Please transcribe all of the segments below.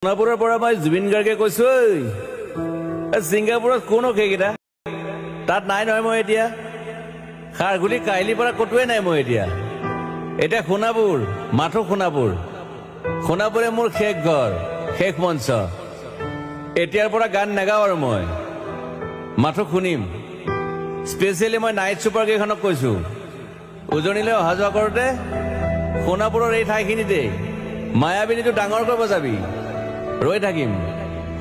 সোনাপুৰৰ পৰা মই জুবিন গাৰ্গে কৈছো সিংগাপুৰত কোন কেইটা তাত নাই নহয় মই এতিয়া খাৰগুলি কাহিলিৰ পৰা কতোৱে নাই মই এতিয়া সোনাপুৰ মাথো সোনাপুৰে মোৰ শেষ ঘৰ শেষ মঞ্চ এতিয়াৰ পৰা গান নাগাও আৰু মই মাথো শুনিম স্পেচিয়েলি মই নাইট ছুপাৰ কেইখনক কৈছো উজনিলৈ অহা যোৱা কৰোতে সোনাপুৰৰ এই ঠাইখিনিতে মায়াবিনীটো ডাঙৰকৈ বজাবি ৰৈ থাকিম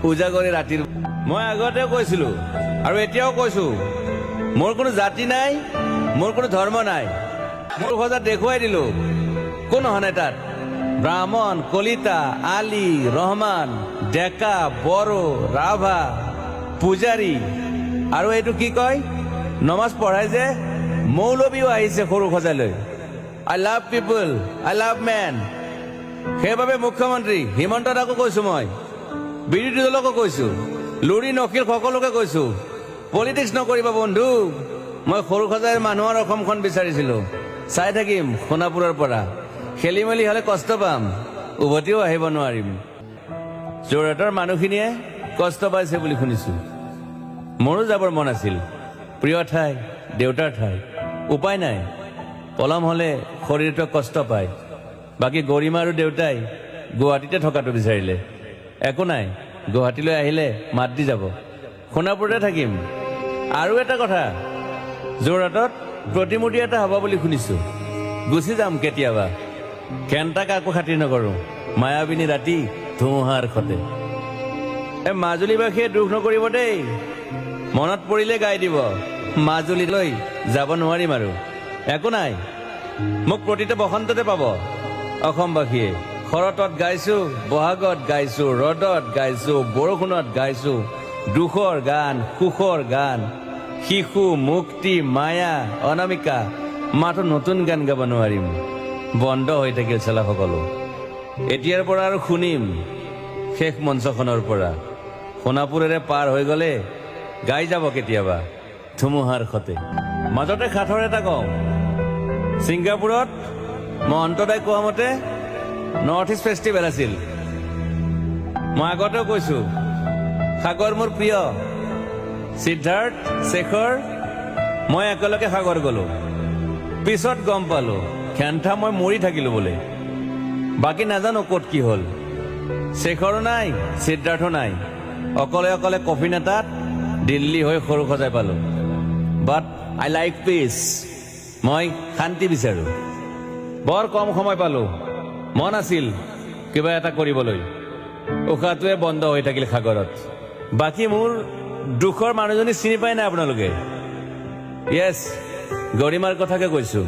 উজাগৰে ৰাতিৰ মই আগতে কৈছিলো আৰু এতিয়াও কৈছো মোৰ কোনো জাতি নাই মোৰ কোনো ধৰ্ম নাই মোৰ খোজা দেখুৱাই দিলো কোন হনে তাত ব্ৰাহ্মণ কলিতা আলী ৰহমান ডেকা বড়ো ৰাভা পূজাৰী আৰু এইটো কি কয় নমাজ পঢ়াই যে মৌলবীও আহিছে সৰু খোজালৈ I love people I love man সেইবাবে মুখ্যমন্ত্ৰী হিমন্ত দাকো কৈছো মই বিৰোধী দলকো কৈছো লুৰি নকিল সকলোকে কৈছো পলিটিক্স নকৰিবা বন্ধু মই সৰু খজাইৰ মানুহৰ অসমখন বিচাৰিছিলো চাই থাকিম সোনাপুৰৰ পৰা খেলি মেলি হলে কষ্ট পাম উভতিও আহিব নোৱাৰিম যোৰহাটৰ মানুহখিনিয়ে কষ্ট পাইছে বুলি শুনিছো মোৰো যাবৰ মন আছিল প্ৰিয় ঠাই দেউতাৰ ঠাই উপায় নাই পলম হলে শৰীৰটো কষ্ট পায় বাকি গৰিমা আৰু দেউতাই গুৱাহাটীতে থকাটো বিচাৰিলে একো নাই গুৱাহাটীলৈ আহিলে মাত দি যাব সোনাপুৰতে থাকিম আৰু এটা কথা যোৰহাটত প্ৰতিমূৰ্তি এটা হ'ব বুলি শুনিছো গুচি যাম কেতিয়াবা কেণ্টা কাকো খাতিৰ নকৰো মায়াবিনী ৰাতি ধুমুহাৰ খতে মাজুলীবাসীয়ে দুখ নকৰিব দেই মনত পৰিলে গাই দিব মাজুলীলৈ যাব নোৱাৰিম আৰু একো নাই মোক প্ৰতিটো বসন্ততে পাব অসমবাসীয়ে শৰতত গাইছো বহাগত গাইছো ৰদত গাইছো বৰষুণত গাইছো দুখৰ গান সুখৰ গান শিশু মুক্তি মায়া অনামিকা মাথো নতুন গান গাব নোৱাৰিম বন্ধ হৈ থাকিল চেলা সকলো এতিয়াৰ পৰা আৰু শুনিম শেষ মঞ্চখনৰ পৰা সোনাপুৰেৰে পাৰ হৈ গলে গাই যাব কেতিয়াবা ধুমুহাৰ খতে মাজতে সাঁথৰ এটা কওঁ ছিংগাপুৰত মই অন্তদাই কোৱা মতে নৰ্থ ইষ্ট ফেষ্টিভেল আছিল মই আগতেও কৈছো সাগৰ মোৰ প্ৰিয় সিদ্ধাৰ্থ শেখৰ মই একেলগে সাগৰ গলো পিছত গম পালো খেন্থা মই মৰি থাকিলো বোলে বাকী নাজানো ক'ত কি হ'ল শেখৰো নাই সিদ্ধাৰ্থো নাই অকলে অকলে কফিন এটাত দিল্লী হৈ সৰু খজাই পালো বাট আই লাইক পিচ মই শান্তি বিচাৰো বৰ কম সময় পালো মন আছিল কিবা এটা কৰিবলৈ উশাহটোৱে বন্ধ হৈ থাকিল সাগৰত বাকী মোৰ দুখৰ মানুহজনী চিনি পাই নাই আপোনালোকে য়েছ গৰিমাৰ কথাকে কৈছো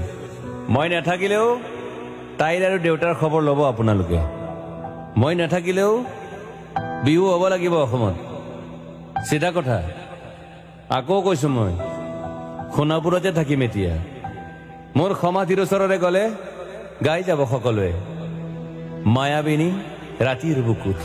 মই নাথাকিলেও তাইৰ আৰু দেউতাৰ খবৰ ল'ব আপোনালোকে মই নাথাকিলেও বিহু হ'ব লাগিব অসমত চিধা কথা আকৌ কৈছো মই সোনাপুৰতে থাকিম এতিয়া মোৰ সমাধিৰ ওচৰৰে গলে গাই যাব সকলোৱে মায়াবিনী ৰাতিৰ বুকুত